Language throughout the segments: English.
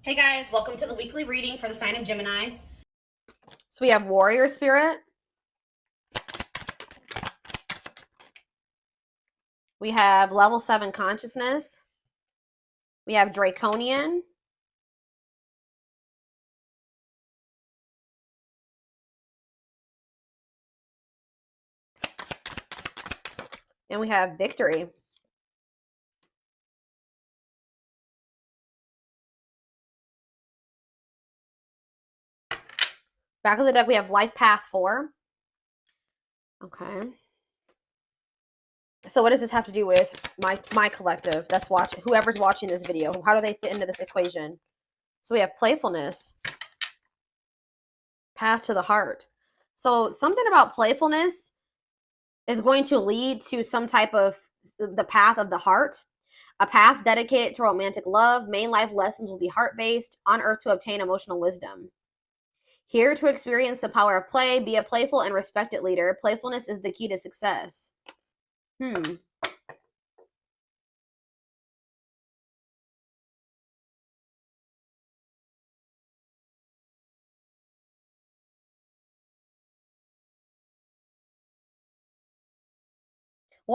Hey guys, welcome to the weekly reading for the sign of Gemini. So we have warrior spirit. We have level 7 consciousness. We have draconian. And we have victory. Back of the deck, we have life path 4. Okay. So what does this have to do with my collective that's watching, whoever's watching this video? How do they fit into this equation? So we have playfulness. Path to the heart. So something about playfulness is going to lead to some type of the path of the heart. A path dedicated to romantic love. Main life lessons will be heart-based, on earth to obtain emotional wisdom. Here to experience the power of play, be a playful and respected leader. Playfulness is the key to success. Well,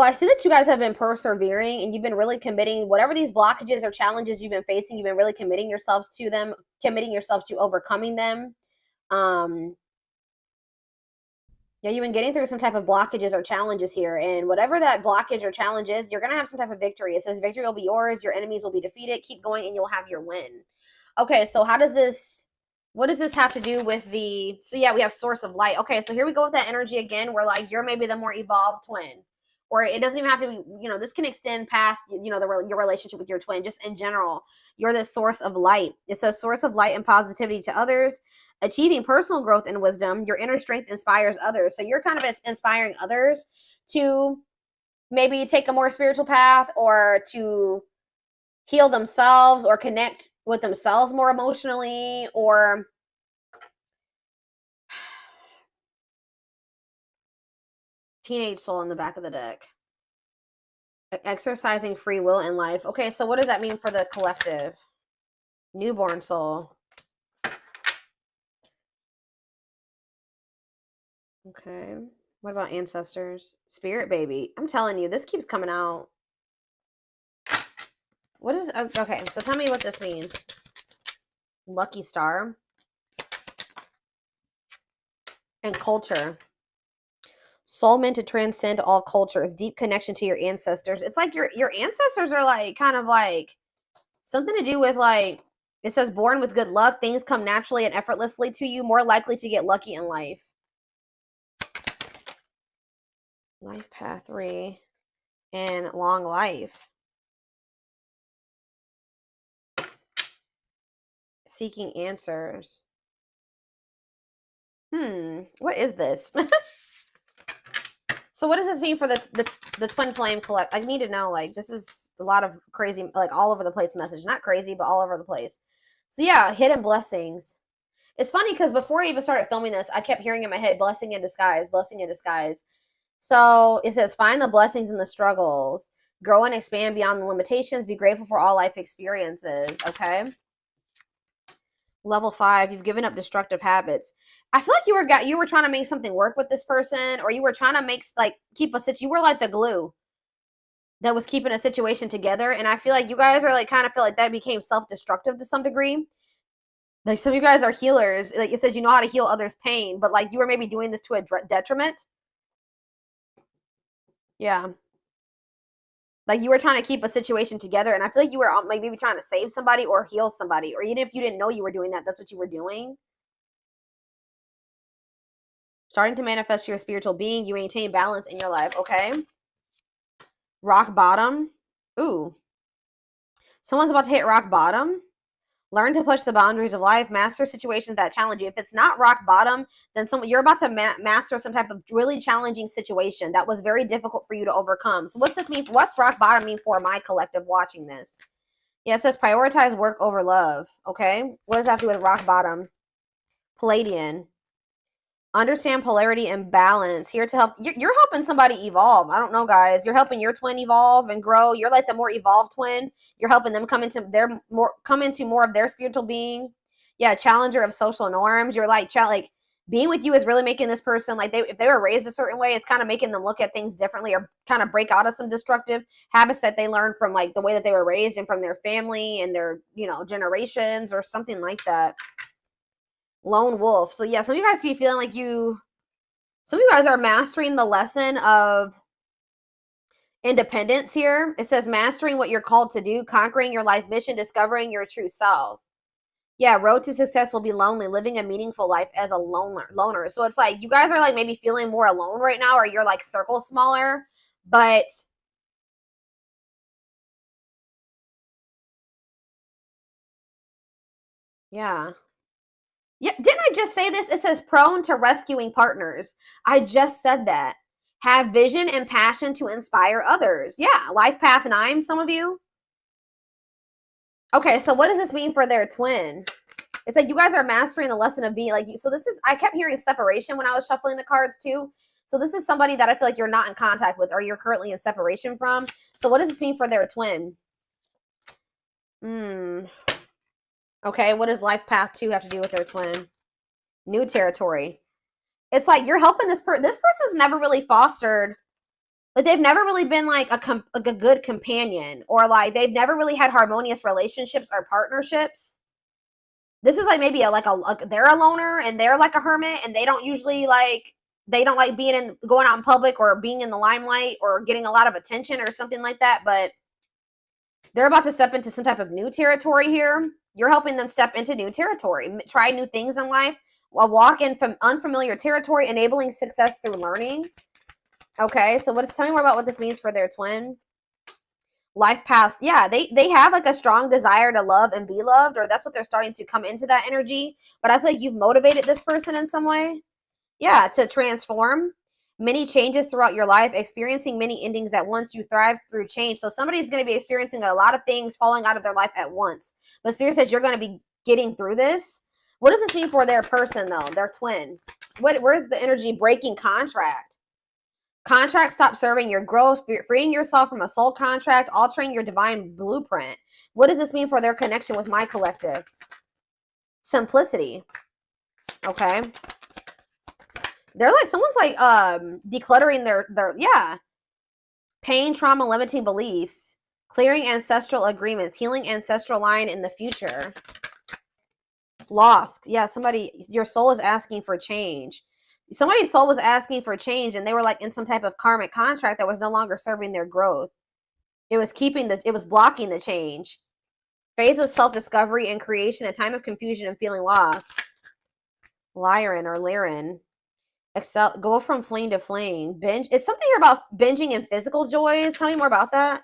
I see that you guys have been persevering and you've been really committing, whatever these blockages or challenges you've been facing, you've been really committing yourselves to them, committing yourself to overcoming them. Yeah, you've been getting through some type of blockages or challenges here, and whatever that blockage or challenge is, you're going to have some type of victory. It says victory will be yours, your enemies will be defeated, keep going, and you'll have your win. Okay, so what does this have to do with so yeah, we have source of light. Okay, so here we go with that energy again, where like you're maybe the more evolved twin. Or it doesn't even have to be, this can extend past, your relationship with your twin, just in general. You're the source of light. It says source of light and positivity to others, achieving personal growth and wisdom. Your inner strength inspires others. So you're kind of inspiring others to maybe take a more spiritual path, or to heal themselves, or connect with themselves more emotionally, or teenage soul in the back of the deck. Exercising free will in life. Okay, so what does that mean for the collective? Newborn soul. Okay. What about ancestors? Spirit baby. I'm telling you, this keeps coming out. What is... Okay, so tell me what this means. Lucky star. And culture. Soul meant to transcend all cultures. Deep connection to your ancestors. It's like your ancestors are like kind of like something to do with like, it says born with good luck. Things come naturally and effortlessly to you. More likely to get lucky in life. Life path 3. And long life. Seeking answers. What is this? So what does this mean for the twin flame collect? I need to know, like, this is a lot of crazy, like, all over the place message. Not crazy, but all over the place. So yeah, hidden blessings. It's funny because before I even started filming this, I kept hearing in my head, blessing in disguise, blessing in disguise. So it says, find the blessings in the struggles. Grow and expand beyond the limitations. Be grateful for all life experiences, okay? Level 5, you've given up destructive habits. I feel like you were trying to make something work with this person, or you were trying to you were like the glue that was keeping a situation together. And I feel like you guys are like, kind of feel like that became self-destructive to some degree. Like, some of you guys are healers. Like it says, you know how to heal others' pain, but like you were maybe doing this to a detriment. Yeah. Like you were trying to keep a situation together, and I feel like you were like maybe trying to save somebody or heal somebody, or even if you didn't know you were doing that, that's what you were doing. Starting to manifest your spiritual being. You maintain balance in your life, okay? Rock bottom. Ooh. Someone's about to hit rock bottom. Learn to push the boundaries of life. Master situations that challenge you. If it's not rock bottom, then you're about to master some type of really challenging situation that was very difficult for you to overcome. So what's this mean? What's rock bottom mean for my collective watching this? Yeah, it says prioritize work over love, okay? What does that have to do with rock bottom? Palladian. Understand polarity and balance. Here to help. You're helping somebody evolve. I don't know, guys. You're helping your twin evolve and grow. You're like the more evolved twin. You're helping them come into more of their spiritual being. Yeah, challenger of social norms. You're like being with you is really making this person like if they were raised a certain way, it's kind of making them look at things differently or kind of break out of some destructive habits that they learned from like the way that they were raised and from their family and their generations or something like that. Lone wolf. So yeah, some of you guys could be feeling like some of you guys are mastering the lesson of independence here. It says mastering what you're called to do, conquering your life mission, discovering your true self. Yeah, road to success will be lonely, living a meaningful life as a loner. So it's like you guys are like maybe feeling more alone right now, or you're like circle smaller, but yeah. Yeah, didn't I just say this? It says prone to rescuing partners. I just said that. Have vision and passion to inspire others. Yeah, life path 9, some of you. Okay, so what does this mean for their twin? It's like you guys are mastering the lesson of being like, so this is, I kept hearing separation when I was shuffling the cards too. So this is somebody that I feel like you're not in contact with or you're currently in separation from. So what does this mean for their twin? Okay, what does life path 2 have to do with their twin? New territory. It's like you're helping this person. This person's never really fostered, like they've never really been like a good companion, or like they've never really had harmonious relationships or partnerships. This is like maybe they're a loner and they're like a hermit and they don't usually they don't like going out in public or being in the limelight or getting a lot of attention or something like that, but they're about to step into some type of new territory here. You're helping them step into new territory, try new things in life, walk in from unfamiliar territory, enabling success through learning. Okay, so tell me more about what this means for their twin. Life path. Yeah, they have like a strong desire to love and be loved, or that's what they're starting to come into that energy. But I feel like you've motivated this person in some way. Yeah, to transform. Many changes throughout your life, experiencing many endings at once. You thrive through change. So somebody's going to be experiencing a lot of things falling out of their life at once. But Spirit says you're going to be getting through this. What does this mean for their person, though? Their twin. Where's the energy? Breaking contract. Contract, stop serving your growth, freeing yourself from a soul contract, altering your divine blueprint. What does this mean for their connection with my collective? Simplicity. Okay. They're like, someone's like decluttering their yeah. Pain, trauma, limiting beliefs, clearing ancestral agreements, healing ancestral line in the future. Lost. Yeah, your soul is asking for change. Somebody's soul was asking for change and they were like in some type of karmic contract that was no longer serving their growth. It was blocking the change. Phase of self-discovery and creation, a time of confusion and feeling lost. Lyran or Lyran. Go from flame to flame. Binge. It's something here about binging and physical joys. Tell me more about that.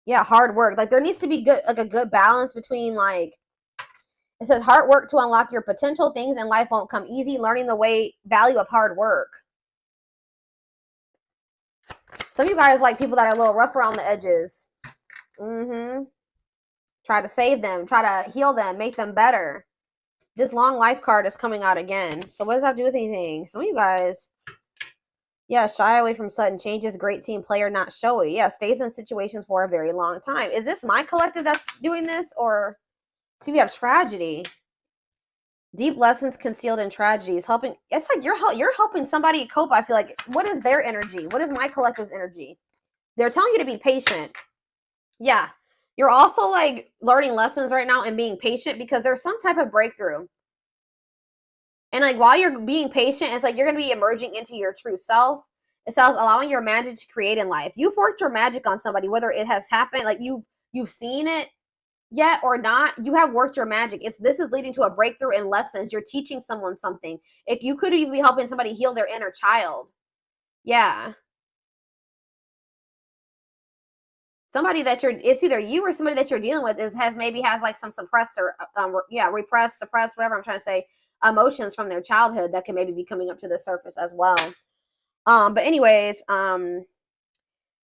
Yeah, hard work. Like there needs to be a good balance between like, it says hard work to unlock your potential. Things in life won't come easy. Learning the value of hard work. Some of you guys like people that are a little rough around the edges. Try to save them. Try to heal them. Make them better. This long life card is coming out again. So what does that have to do with anything? Some of you guys, yeah, shy away from sudden changes. Great team player, not showy. Yeah, stays in situations for a very long time. Is this my collective that's doing this? Or see, we have tragedy. Deep lessons concealed in tragedies. Helping. It's like you're helping somebody cope. I feel like. What is their energy? What is my collective's energy? They're telling you to be patient. Yeah. You're also like learning lessons right now and being patient because there's some type of breakthrough. And like while you're being patient, it's like you're going to be emerging into your true self. It says allowing your magic to create in life. You've worked your magic on somebody, whether it has happened, like you've seen it yet or not. You have worked your magic. This is leading to a breakthrough in lessons. You're teaching someone something. If you could even be helping somebody heal their inner child. Yeah. Somebody it's either you or somebody that you're dealing with has like some suppressed or repressed, suppressed, whatever I'm trying to say, emotions from their childhood that can maybe be coming up to the surface as well. But anyways,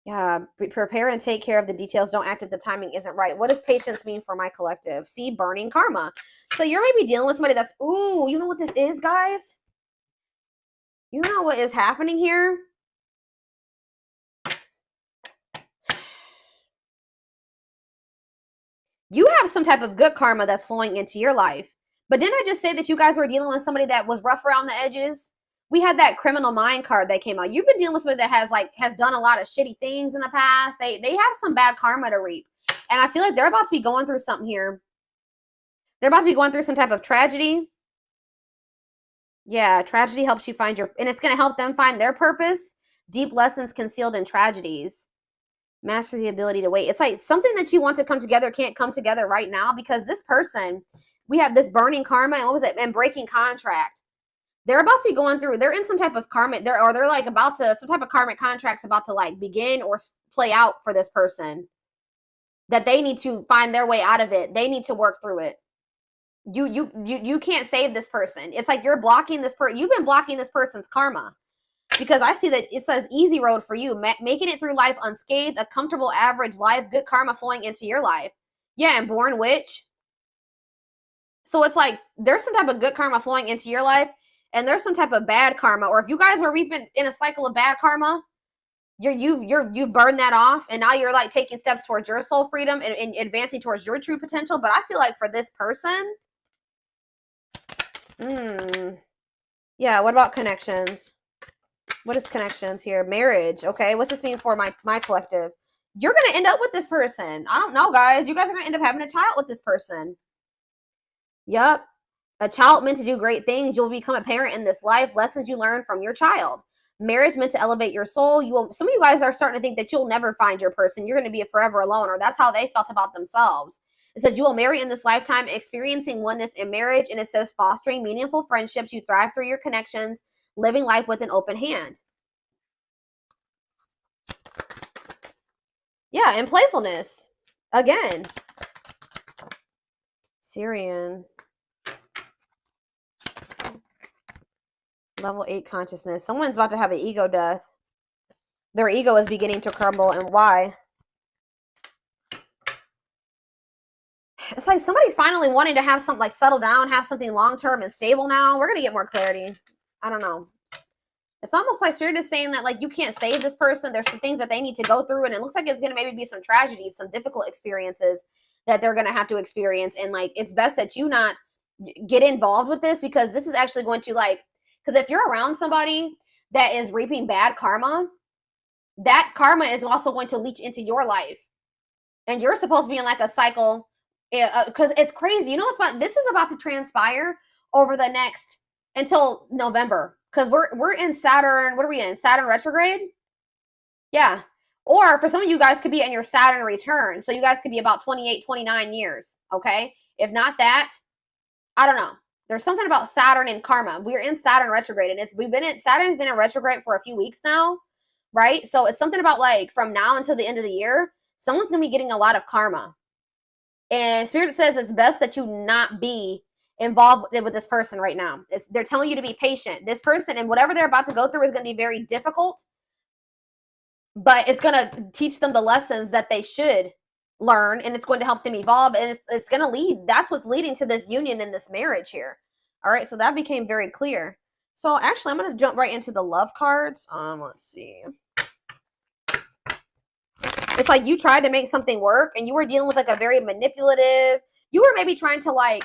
Yeah, prepare and take care of the details. Don't act if the timing isn't right. What does patience mean for my collective? See, burning karma. So you're maybe dealing with somebody that's, ooh, you know what this is, guys? You know what is happening here? You have some type of good karma that's flowing into your life. But didn't I just say that you guys were dealing with somebody that was rough around the edges? We had that criminal mind card that came out. You've been dealing with somebody that has done a lot of shitty things in the past. They have some bad karma to reap. And I feel like they're about to be going through something here. They're about to be going through some type of tragedy. Yeah, tragedy helps you find and it's going to help them find their purpose. Deep lessons concealed in tragedies. Master the ability to wait. It's like something that you want to come together can't come together right now because this person, we have this burning karma and what was it? And breaking contract. They're about to be going through, they're in some type of karmic, they're like about to, some type of karmic contracts about to like begin or play out for this person. That they need to find their way out of it. They need to work through it. You can't save this person. It's like you're blocking this you've been blocking this person's karma. Because I see that it says easy road for you, making it through life unscathed, a comfortable average life, good karma flowing into your life. Yeah, and born witch. So it's like there's some type of good karma flowing into your life, and there's some type of bad karma. Or if you guys were reaping in a cycle of bad karma, you've burned that off, and now you're like taking steps towards your soul freedom and advancing towards your true potential. But I feel like for this person, yeah. What about connections? What is connections here? Marriage. Okay. What's this mean for my collective? You're going to end up with this person. I don't know, guys. You guys are going to end up having a child with this person. Yep. A child meant to do great things. You'll become a parent in this life. Lessons you learn from your child. Marriage meant to elevate your soul. Some of you guys are starting to think that you'll never find your person. You're going to be forever alone, or that's how they felt about themselves. It says you will marry in this lifetime, experiencing oneness in marriage. And it says fostering meaningful friendships. You thrive through your connections. Living life with an open hand. Yeah, and playfulness. Again. Syrian. Level 8 consciousness. Someone's about to have an ego death. Their ego is beginning to crumble. And why? It's like somebody's finally wanting to have something like settle down, have something long-term and stable now. We're going to get more clarity. I don't know. It's almost like Spirit is saying that like you can't save this person. There's some things that they need to go through, and it looks like it's going to maybe be some tragedies, some difficult experiences that they're going to have to experience. And like it's best that you not get involved with this, because this is actually going to like, because if you're around somebody that is reaping bad karma, that karma is also going to leach into your life, and you're supposed to be in like a cycle. Because it's crazy. You know what's this is about to transpire over the next until November, because we're in Saturn. What are we in? Saturn retrograde. Yeah. Or for some of you guys could be in your Saturn return, so you guys could be about 28, 29 years. Okay. If not that, I don't know. There's something about Saturn and karma. We're in Saturn retrograde, and Saturn's been in retrograde for a few weeks now, right? So it's something about like from now until the end of the year, someone's gonna be getting a lot of karma. And Spirit says it's best that you not be involved with this person right now. They're telling you to be patient. This person and whatever they're about to go through is going to be very difficult, but it's going to teach them the lessons that they should learn, and it's going to help them evolve, and it's going to lead. That's what's leading to this union and this marriage here. All right, so that became very clear. So actually, I'm going to jump right into the love cards. Let's see. It's like you tried to make something work, and you were dealing with like a very manipulative. You were maybe trying to like,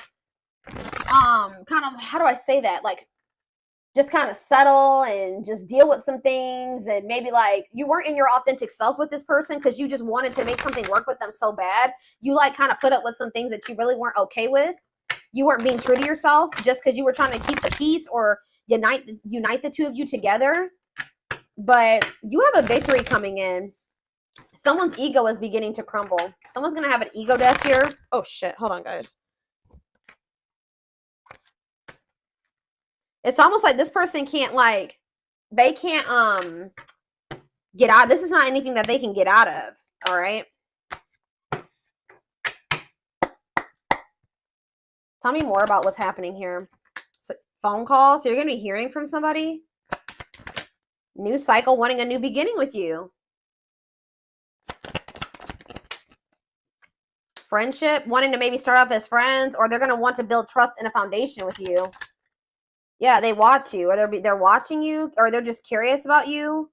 kind of, how do I say that? Like, just kind of settle and just deal with some things, and maybe like you weren't in your authentic self with this person because you just wanted to make something work with them so bad. You like kind of put up with some things that you really weren't okay with. You weren't being true to yourself just because you were trying to keep the peace or unite the two of you together. But you have a victory coming in. Someone's ego is beginning to crumble. Someone's going to have an ego death here. Oh, shit. Hold on, guys. It's almost like this person can't, like, they can't, get out. This is not anything that they can get out of. All right. Tell me more about what's happening here. So, phone call. So you're going to be hearing from somebody. New cycle, wanting a new beginning with you. Friendship, wanting to maybe start off as friends, or they're going to want to build trust and a foundation with you. Yeah, they watch you, or they're watching you, or they're just curious about you.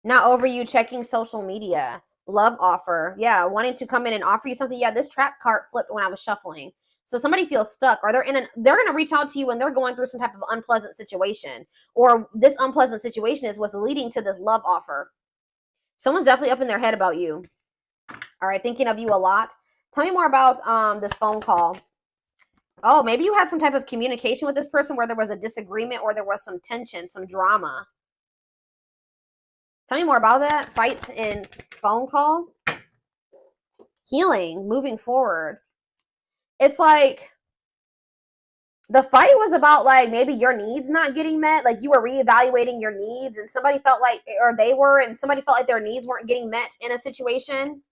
Not over you checking social media. Love offer. Yeah, wanting to come in and offer you something. Yeah, this trap card flipped when I was shuffling. So somebody feels stuck, or they're going to reach out to you when they're going through some type of unpleasant situation, or this unpleasant situation is what's leading to this love offer. Someone's definitely up in their head about you. All right, thinking of you a lot. Tell me more about this phone call. Oh, maybe you had some type of communication with this person where there was a disagreement or there was some tension, some drama. Tell me more about that. Fights in phone call. Healing, moving forward. It's like the fight was about like maybe your needs not getting met. Like you were reevaluating your needs and somebody felt like, or they were, and somebody felt like their needs weren't getting met in a situation.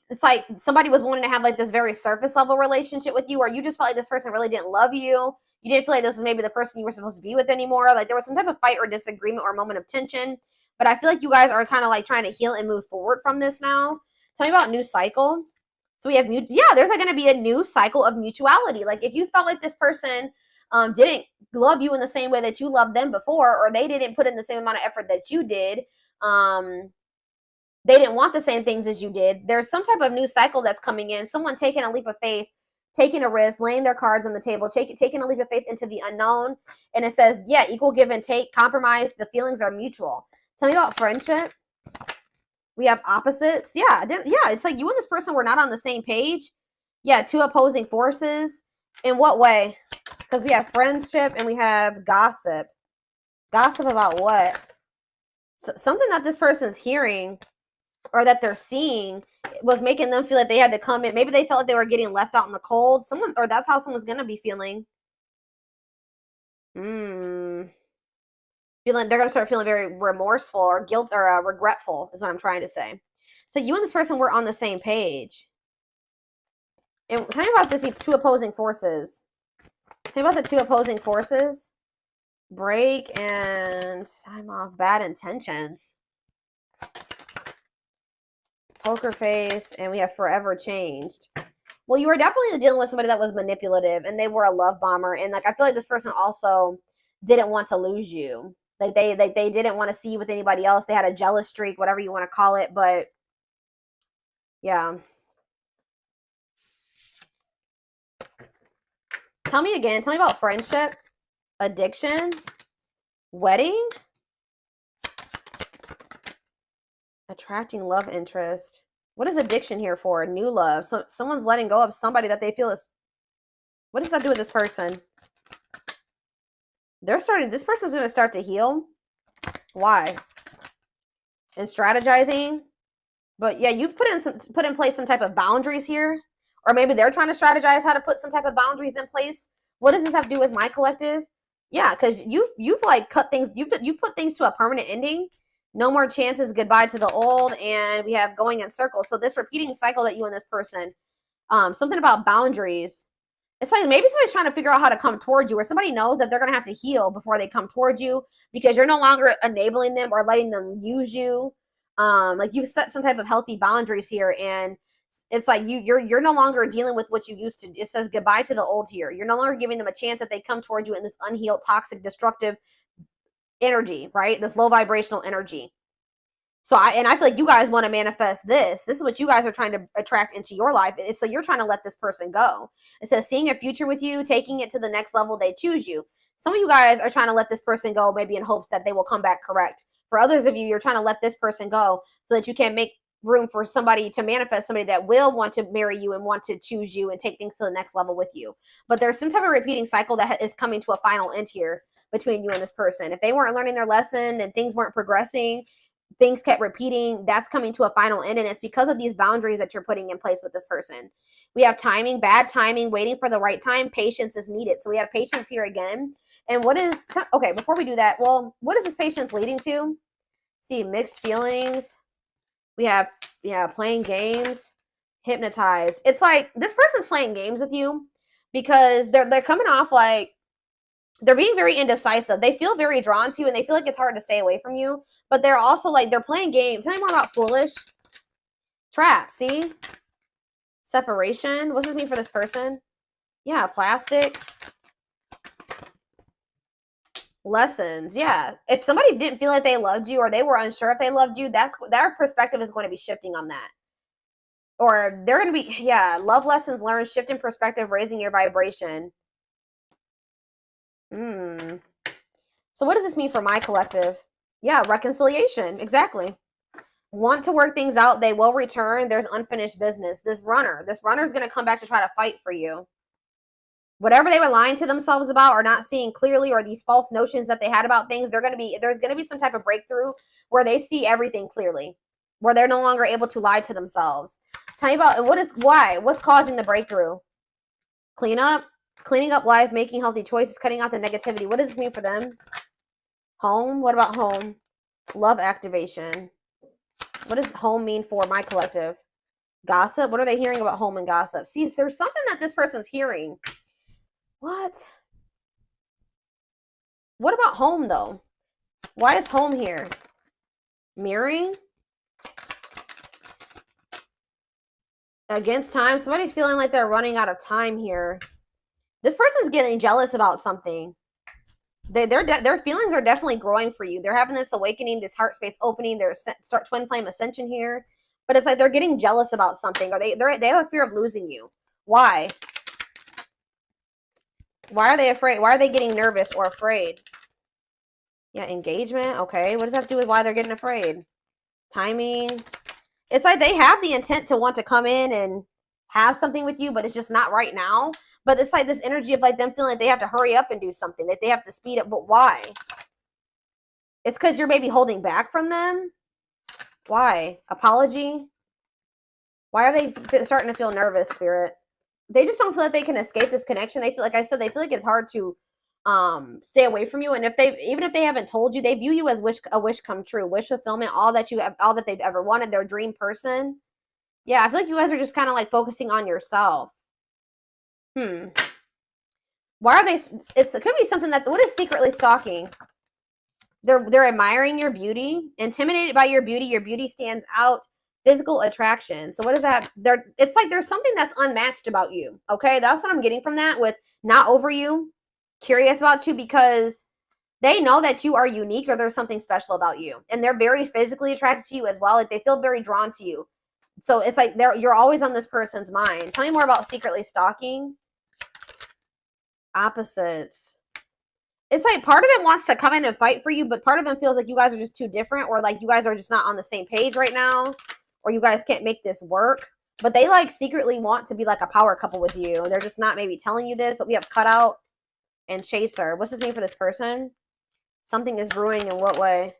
It's like somebody was wanting to have like this very surface level relationship with you, or you just felt like this person really didn't love you. You didn't feel like this was maybe the person you were supposed to be with anymore. Like there was some type of fight or disagreement or moment of tension. But I feel like you guys are kind of like trying to heal and move forward from this now. Tell me about new cycle. So we have, there's like going to be a new cycle of mutuality. Like if you felt like this person didn't love you in the same way that you loved them before, or they didn't put in the same amount of effort that you did, they didn't want the same things as you did. There's some type of new cycle that's coming in. Someone taking a leap of faith, taking a risk, laying their cards on the table, taking a leap of faith into the unknown. And it says, yeah, equal give and take, compromise. The feelings are mutual. Tell me about friendship. We have opposites. Yeah, it's like you and this person were not on the same page. Yeah, two opposing forces. In what way? Because we have friendship and we have gossip. Gossip about what? Something that this person's hearing or that they're seeing was making them feel like they had to come in. Maybe they felt like they were getting left out in the cold. Or that's how someone's going to be feeling. They're going to start feeling very remorseful or guilt or regretful is what I'm trying to say. So you and this person were on the same page. And tell me about this two opposing forces. Tell me about the two opposing forces. Break and time off. Bad intentions. Poker face. And we have forever changed. Well, you were definitely dealing with somebody that was manipulative. And they were a love bomber. And like I feel like this person also didn't want to lose you. Like they didn't want to see you with anybody else. They had a jealous streak, whatever you want to call it. But yeah. Tell me again. Tell me about friendship, addiction, wedding, attracting love interest. What is addiction here for? New love. So someone's letting go of somebody that they feel is. What does that do with this person? This person's going to start to heal. Why? And strategizing. But yeah, you've put in place some type of boundaries here. Or maybe they're trying to strategize how to put some type of boundaries in place. What does this have to do with my collective? Yeah, because you've like cut things, you've put things to a permanent ending. No more chances, goodbye to the old, and we have going in circles. So this repeating cycle that you and this person, something about boundaries. It's like maybe somebody's trying to figure out how to come towards you, or somebody knows that they're going to have to heal before they come towards you because you're no longer enabling them or letting them use you. Like you've set some type of healthy boundaries here, and it's like you're no longer dealing with what you used to. It says goodbye to the old here. You're no longer giving them a chance that they come towards you in this unhealed, toxic, destructive energy, right? This low vibrational energy. So I feel like you guys want to manifest this. This is what you guys are trying to attract into your life. So you're trying to let this person go. It says seeing a future with you, taking it to the next level, they choose you. Some of you guys are trying to let this person go, maybe in hopes that they will come back correct. For others of you, you're trying to let this person go so that you can make room for somebody to manifest, somebody that will want to marry you and want to choose you and take things to the next level with you. But there's some type of repeating cycle that is coming to a final end here between you and this person. If they weren't learning their lesson and things weren't progressing, things kept repeating, that's coming to a final end, and it's because of these boundaries that you're putting in place with this person. We have timing, bad timing, waiting for the right time. Patience is needed. So we have patience here again. And okay, before we do that, well, what is this patience leading to? See, mixed feelings. We have, playing games, hypnotized. It's like this person's playing games with you because they're coming off like they're being very indecisive. They feel very drawn to you and they feel like it's hard to stay away from you. But they're also like, they're playing games. Tell me more about foolish. Trap, see? Separation. What does this mean for this person? Yeah, plastic. Lessons. Yeah. If somebody didn't feel like they loved you or they were unsure if they loved you, their perspective is going to be shifting on that. Or they're going to be, yeah, love lessons learned, shift in perspective, raising your vibration. So what does this mean for my collective? Yeah, reconciliation. Exactly. Want to work things out. They will return. There's unfinished business. This runner is going to come back to try to fight for you. Whatever they were lying to themselves about or not seeing clearly, or these false notions that they had about things, there's going to be some type of breakthrough where they see everything clearly, where they're no longer able to lie to themselves. Tell me about what's causing the breakthrough? Cleaning up life, making healthy choices, cutting out the negativity. What does this mean for them? Home. What about home? Love activation. What does home mean for my collective? Gossip. What are they hearing about home and gossip? See, there's something that this person's hearing. What about home, though? Why is home here? Mirroring? Against time? Somebody's feeling like they're running out of time here. This person's getting jealous about something. Their feelings are definitely growing for you. They're having this awakening, this heart space opening. There's start twin flame ascension here. But it's like they're getting jealous about something. Or they have a fear of losing you. Why? Why are they afraid? Why are they getting nervous or afraid? Yeah, engagement. Okay. What does that have to do with why they're getting afraid? Timing. It's like they have the intent to want to come in and have something with you, but it's just not right now. But it's like this energy of like them feeling like they have to hurry up and do something, that they have to speed up. But why? It's because you're maybe holding back from them. Why? Apology? Why are they starting to feel nervous, Spirit? They just don't feel like they can escape this connection. They feel like they feel like it's hard to stay away from you. And even if they haven't told you, they view you as a wish come true, wish fulfillment, all that they've ever wanted, their dream person. Yeah, I feel like you guys are just kind of like focusing on yourself. Why are they? It could be something that. What is secretly stalking? They're admiring your beauty, intimidated by your beauty. Your beauty stands out. Physical attraction. So what is that? It's like there's something that's unmatched about you. Okay, that's what I'm getting from that. With not over you, curious about you, because they know that you are unique or there's something special about you, and they're very physically attracted to you as well. Like they feel very drawn to you. So it's like you're always on this person's mind. Tell me more about secretly stalking. Opposites. It's like part of them wants to come in and fight for you, but part of them feels like you guys are just too different, or like you guys are just not on the same page right now, or you guys can't make this work. But they like secretly want to be like a power couple with you. They're just not maybe telling you this, but we have cutout and chaser. What's this mean for this person? Something is brewing. In what way?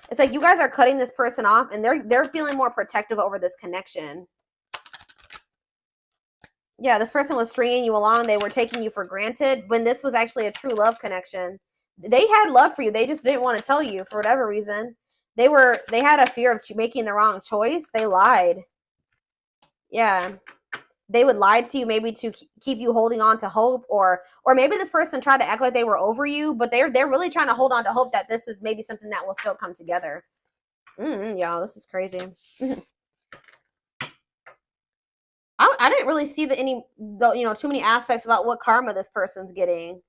It's like you guys are cutting this person off, and they're feeling more protective over this connection. Yeah, this person was stringing you along. They were taking you for granted when this was actually a true love connection. They had love for you. They just didn't want to tell you for whatever reason. They had a fear of making the wrong choice. They lied. Yeah. They would lie to you maybe to keep you holding on to hope, or maybe this person tried to act like they were over you, but they're really trying to hold on to hope that this is maybe something that will still come together. Y'all, this is crazy. I didn't really see too many aspects about what karma this person's getting. This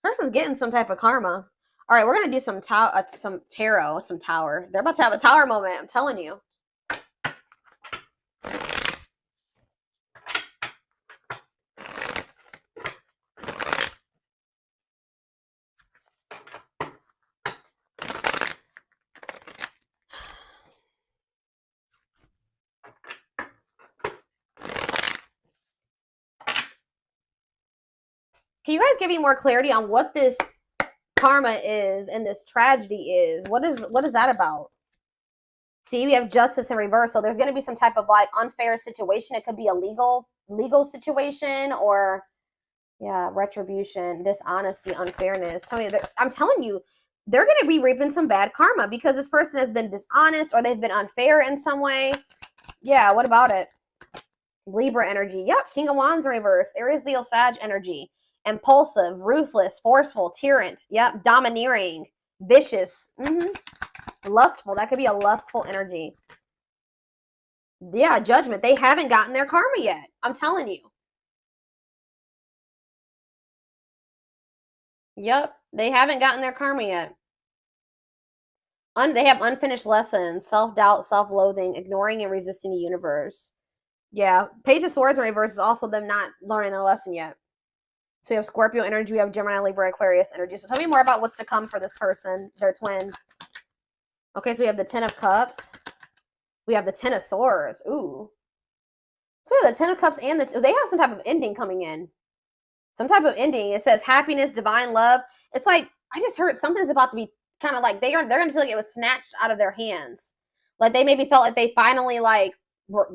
person's getting some type of karma. All right, we're gonna do some tarot, some tower. They're about to have a tower moment. I'm telling you. Can you guys give me more clarity on what this karma is and this tragedy is? What is that about? See, we have justice in reverse. So there's going to be some type of like unfair situation. It could be a legal situation, or yeah, retribution, dishonesty, unfairness. I'm telling you, they're going to be reaping some bad karma because this person has been dishonest or they've been unfair in some way. Yeah, what about it? Libra energy. Yep, King of Wands in reverse. Aries, Leo, Sag energy. Impulsive, ruthless, forceful, tyrant. Yep, domineering, vicious. Lustful. That could be a lustful energy. Yeah, judgment. They haven't gotten their karma yet. I'm telling you. Yep, they haven't gotten their karma yet. They have unfinished lessons, self-doubt, self-loathing, ignoring and resisting the universe. Yeah, Page of Swords in reverse is also them not learning their lesson yet. So we have Scorpio energy, we have Gemini, Libra, Aquarius energy. So tell me more about what's to come for this person, their twin. Okay, so we have the Ten of Cups. We have the Ten of Swords. Ooh. So we have the Ten of Cups and this. They have some type of ending coming in. Some type of ending. It says happiness, divine love. It's like, I just heard something's about to be kind of like, they're going to feel like it was snatched out of their hands. Like they maybe felt like they finally like,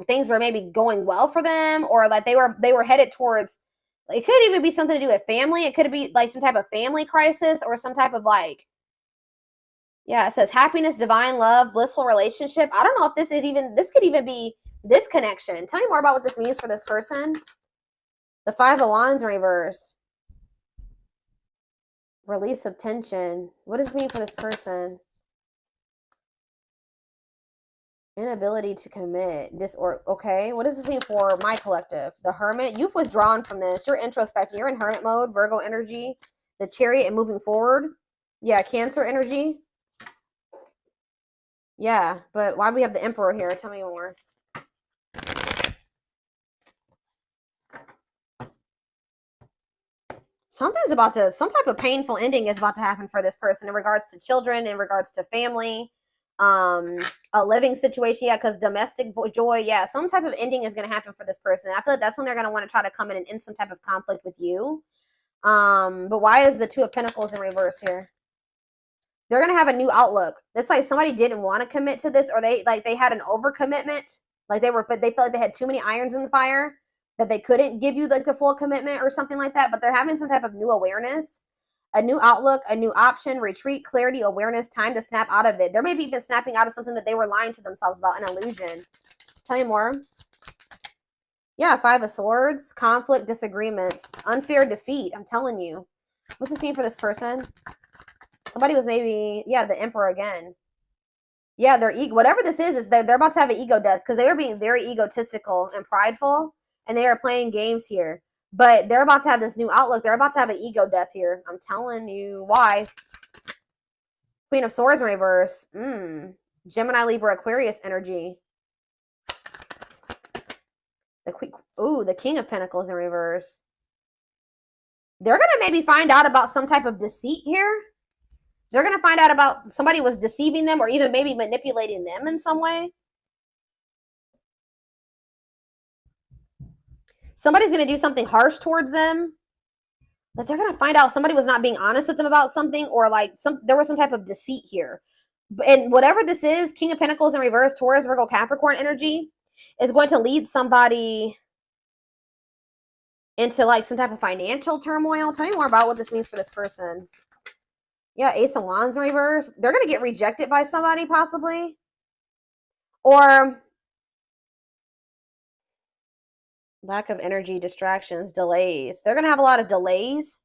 things were maybe going well for them, or like they were headed towards, it could even be something to do with family. It could be like some type of family crisis or some type of like, yeah, it says happiness, divine love, blissful relationship. I don't know if this could even be this connection. Tell me more about what this means for this person. The Five of Wands in reverse. Release of tension. What does this mean for this person? Inability to commit. Okay, what does this mean for my collective? The Hermit. You've withdrawn from this. You're introspecting. You're in hermit mode. Virgo energy. The Chariot and moving forward. Yeah, Cancer energy. Yeah, but why do we have the Emperor here? Tell me more. Some type of painful ending is about to happen for this person in regards to children, in regards to family, a living situation. Yeah, because domestic joy. Yeah, some type of ending is going to happen for this person. And I feel like that's when they're going to want to try to come in and end some type of conflict with you. But why is the Two of Pentacles in reverse here? They're going to have a new outlook. It's like somebody didn't want to commit to this, or they had an overcommitment. Like they felt like they had too many irons in the fire, that they couldn't give you like the full commitment or something like that. But they're having some type of new awareness, a new outlook, a new option, retreat, clarity, awareness, time to snap out of it. They're maybe even snapping out of something that they were lying to themselves about, an illusion. Tell me more. Yeah, Five of Swords, conflict, disagreements, unfair defeat. I'm telling you. What's this mean for this person? Somebody was maybe, yeah, the Emperor again. Yeah, their ego, whatever this is they're about to have an ego death, because they were being very egotistical and prideful, and they are playing games here. But they're about to have this new outlook. They're about to have an ego death here. I'm telling you why. Queen of Swords in reverse. Gemini, Libra, Aquarius energy. The King of Pentacles in reverse. They're going to maybe find out about some type of deceit here. They're going to find out about somebody was deceiving them, or even maybe manipulating them in some way. Somebody's going to do something harsh towards them. But they're going to find out somebody was not being honest with them about something, or like there was some type of deceit here. And whatever this is, King of Pentacles in reverse, Taurus, Virgo, Capricorn energy, is going to lead somebody into like some type of financial turmoil. Tell me more about what this means for this person. Yeah, Ace of Wands in reverse. They're going to get rejected by somebody possibly. Or lack of energy, distractions, delays. They're going to have a lot of delays.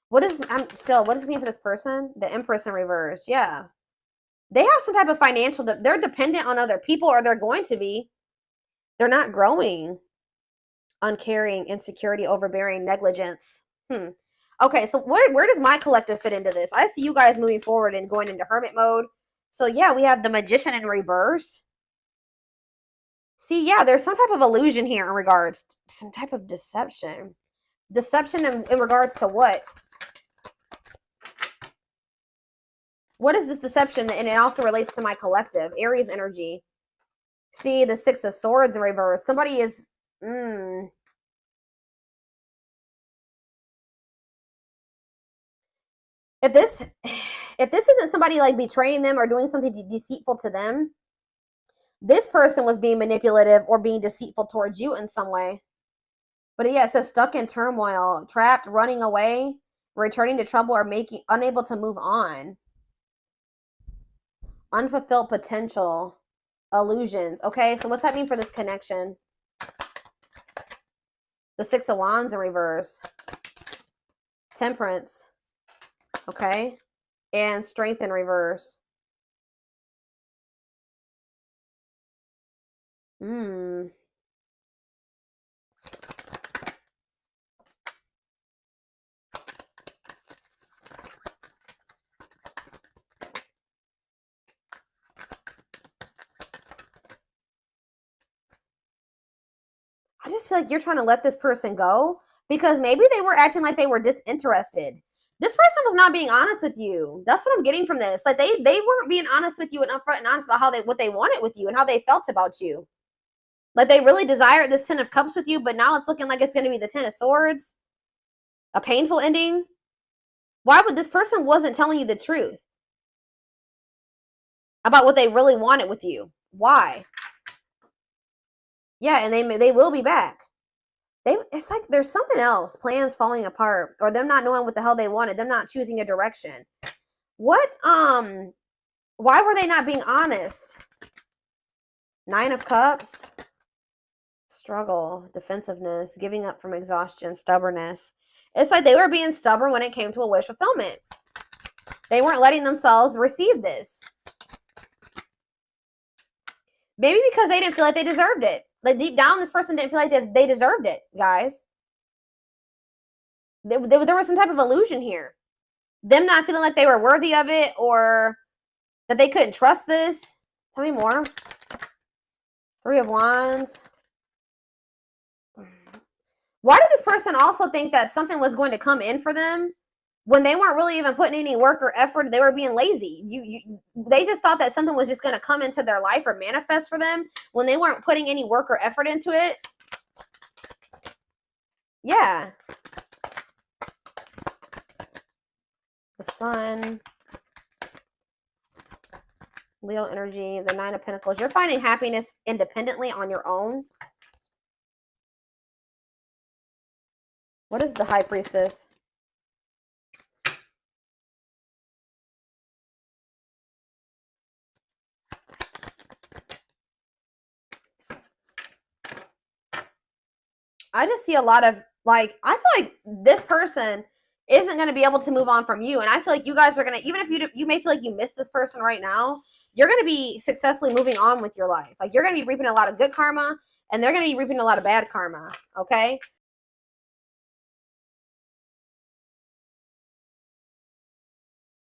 What does this mean for this person? The Empress in reverse. Yeah. They have some type of financial, they're dependent on other people, or they're going to be. They're not growing. Uncaring, insecurity, overbearing, negligence. Okay, so where does my collective fit into this? I see you guys moving forward and going into hermit mode. So yeah, we have the Magician in reverse. See, yeah, there's some type of illusion here in regards to some type of deception. Deception in regards to what? What is this deception? And it also relates to my collective. Aries energy. See, the Six of Swords in reverse. Somebody is... If this isn't somebody like betraying them or doing something deceitful to them, this person was being manipulative or being deceitful towards you in some way. But yeah, it says stuck in turmoil, trapped, running away, returning to trouble, or unable to move on. Unfulfilled potential, illusions. Okay, so what's that mean for this connection? The Six of Wands in reverse. Temperance. Okay. And Strength in reverse. Mm. I just feel like you're trying to let this person go because maybe they were acting like they were disinterested. This person was not being honest with you. That's what I'm getting from this. Like they weren't being honest with you and upfront and honest about how what they wanted with you and how they felt about you. Like they really desired this 10 of Cups with you, but now it's looking like it's going to be the 10 of Swords. A painful ending. Why would this person wasn't telling you the truth about what they really wanted with you? Why? Yeah, and they will be back. It's like there's something else. Plans falling apart, or them not knowing what the hell they wanted, them not choosing a direction. What why were they not being honest? 9 of Cups. Struggle, defensiveness, giving up from exhaustion, stubbornness. It's like they were being stubborn when it came to a wish fulfillment. They weren't letting themselves receive this. Maybe because they didn't feel like they deserved it. Like deep down, this person didn't feel like they deserved it, guys. There was some type of illusion here. Them not feeling like they were worthy of it or that they couldn't trust this. Tell me more. 3 of Wands. Why did this person also think that something was going to come in for them when they weren't really even putting any work or effort? They were being lazy. They just thought that something was just going to come into their life or manifest for them when they weren't putting any work or effort into it. Yeah. The Sun. Leo energy. The 9 of Pentacles. You're finding happiness independently on your own. What is the High Priestess? I just see a lot of, like, I feel like this person isn't going to be able to move on from you. And I feel like you guys are going to, even if you may feel like you miss this person right now, you're going to be successfully moving on with your life. Like, you're going to be reaping a lot of good karma, and they're going to be reaping a lot of bad karma, okay?